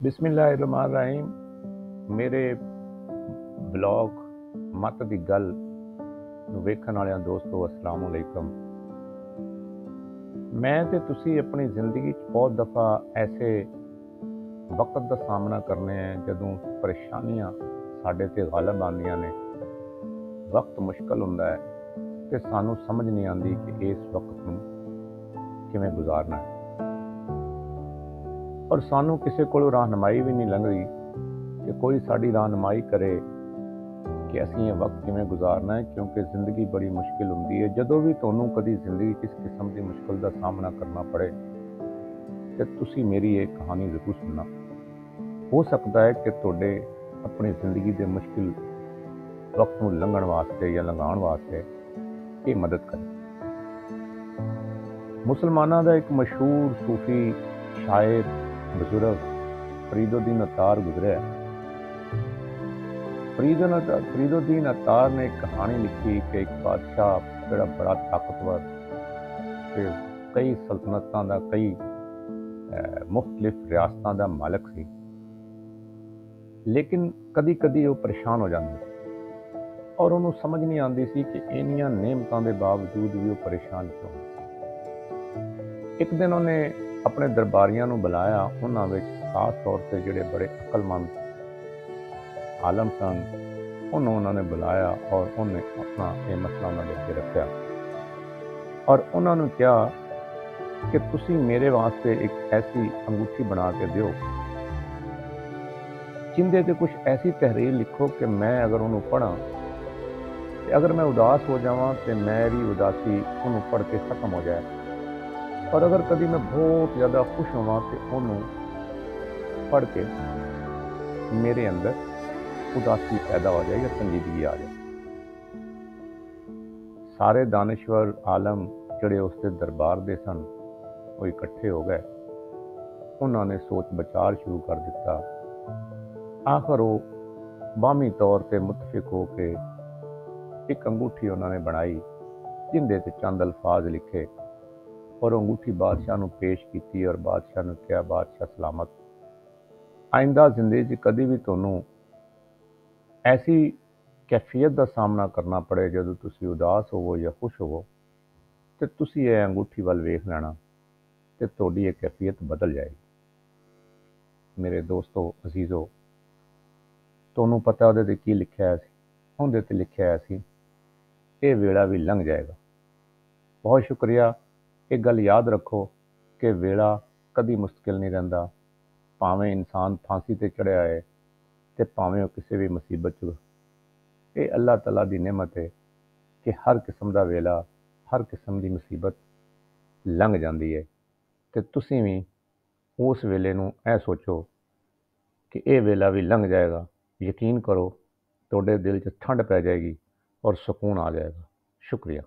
बिस्मिल्लाहिर्रहमानिर्रहीम। मेरे ब्लॉग मत दी गल ਨੂੰ ਵੇਖਣ ਵਾਲਿਆਂ ਦੋਸਤੋ अस्सलाम वालेकुम। मैं ते तुसी अपनी ज़िंदगी बहुत दफ़ा ऐसे वक्त का सामना करने हैं जदों परेशानियां साडे ते गालिब आंदियां ने, वक्त मुश्किल हुंदा है ते सानू समझ नहीं आती कि इस वक्त नूं किवें गुजारना है, और सानू किसी कोलों रहनुमाई भी नहीं लंघदी कि कोई साड़ी रहनुमाई करे कि असीं ये वक्त किवें गुजारना है। क्योंकि जिंदगी बड़ी मुश्किल हुंदी है। जदों भी तुहानूं कदी जिंदगी किस किस्म की मुश्किल का सामना करना पड़े तो तुसीं मेरी ये कहानी जरूर सुनना। हो सकता है कि तुहाडे अपनी जिंदगी के मुश्किल वक्त नूं लंघण वास्ते या लंघाउण वास्ते ये मदद करे। मुसलमानां दा एक मशहूर सूफी शायर बुजुर्ग फरीदुद्दीन अत्तार गुजरिया। फरीदुद्दीन अत्तार ने एक कहानी लिखी कि एक बादशाह जो बड़ा ताकतवर ते कई सल्तनतां दा कई मुख्तलिफ रियासतां दा मालिक सी, लेकिन कदी कदी वो परेशान हो जाता सी और उन्होंने समझ नहीं आती सी कि इन्नियां नेमतां दे बावजूद भी वो परेशान क्यों। एक दिन उन्हें अपने दरबारियां नूं बुलाया। उन्हां विच खास तौर पर जिहड़े बड़े अकलमंद आलम सन उन्होंने बुलाया और उन्हें अपना ये मसला उन्होंने अगे रखा और उन्होंने कहा कि तुसी मेरे वास्ते एक ऐसी अंगूठी बना के दो जिंदे ते कुछ ऐसी तहरीर लिखो कि मैं अगर उन्होंने पढ़ा तो अगर मैं उदास हो जावां तो मेरी उदासी उन्होंने पढ़ के खत्म हो जाए, और अगर कभी मैं बहुत ज़्यादा खुश होवां तो उन्होंने पढ़ के मेरे अंदर उदासी पैदा हो जाए या संजीदगी आ जाए। सारे दानिश्वर आलम जड़े उसके दरबार दे सन वो इकट्ठे हो गए। उन्होंने सोच विचार शुरू कर दिता। आखिर वो बामी तौर पर मुतफिक हो के एक अंगूठी उन्होंने बनाई जिंदे ते चंद अल्फाज लिखे और अंगूठी बादशाह नूं पेश की और बादशाह ने कहा, बादशाह सलामत, आइंदा जिंदगी कभी भी तुहानूं ऐसी कैफियत का सामना करना पड़े जदों तुसी उदास होवो या खुश होवो तो तुसी ये अंगूठी वाल वेख लेना तो तुहाडी ये कैफियत बदल जाएगी। मेरे दोस्तों अजीजो, तुहानूं पता उहदे ते की लिखिया है? उहदे ते लिखिया है ये वेला भी लंघ जाएगा। बहुत शुक्रिया। एक गल याद रखो कि वेला कभी मुश्किल नहीं रहिंदा, भावें इंसान फांसी ते चढ़िया है तो भावें किसी भी मुसीबत च। ये अल्लाह तला की नेमत है कि हर किस्म का वेला हर किस्म की मुसीबत लंघ जाती है। तो तुसीं भी उस वेले नूं ऐ सोचो कि यह वेला भी लंघ जाएगा। यकीन करो तुहाडे दिल च ठंड पै जाएगी और सुकून आ जाएगा। शुक्रिया।